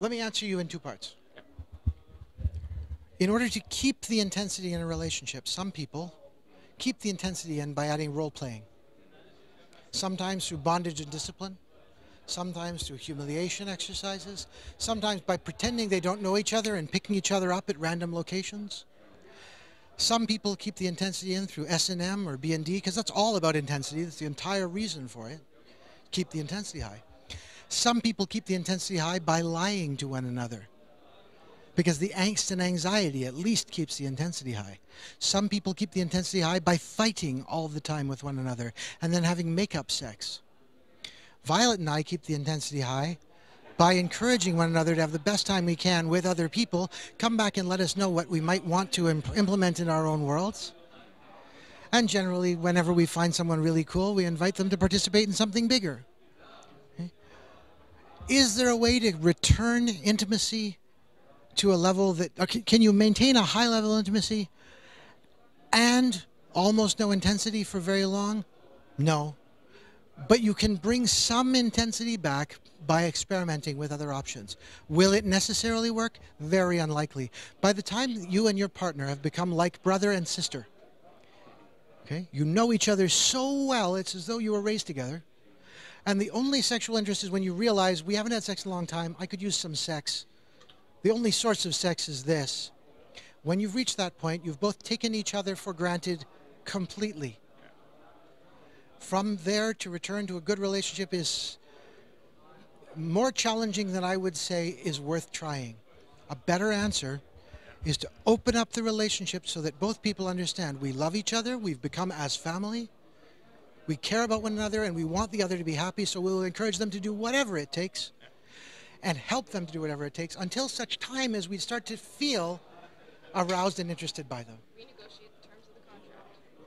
Let me answer you in two parts. In order to keep the intensity in a relationship, some people keep the intensity in by adding role playing. Sometimes through bondage and discipline, sometimes through humiliation exercises, sometimes by pretending they don't know each other and picking each other up at random locations. Some people keep the intensity in through S&M or B&D because that's all about intensity. That's the entire reason for it. Keep the intensity high. Some people keep the intensity high by lying to one another because the angst and anxiety at least keeps the intensity high. Some people keep the intensity high by fighting all the time with one another and then having make-up sex. Violet and I keep the intensity high by encouraging one another to have the best time we can with other people, come back and let us know what we might want to implement in our own worlds. And generally, whenever we find someone really cool, we invite them to participate in something bigger. Okay? Is there a way to return intimacy to a level that, can you maintain a high level of intimacy and almost no intensity for very long? No. But you can bring some intensity back by experimenting with other options. Will it necessarily work? Very unlikely. By the time you and your partner have become like brother and sister, okay, you know each other so well, it's as though you were raised together. And the only sexual interest is when you realize we haven't had sex in a long time, I could use some sex. The only source of sex is this. When you've reached that point, you've both taken each other for granted completely. From there to return to a good relationship is more challenging than I would say is worth trying. A better answer is to open up the relationship so that both people understand we love each other, we've become as family, we care about one another, and we want the other to be happy, so we'll encourage them to do whatever it takes and help them to do whatever it takes until such time as we start to feel aroused and interested by them.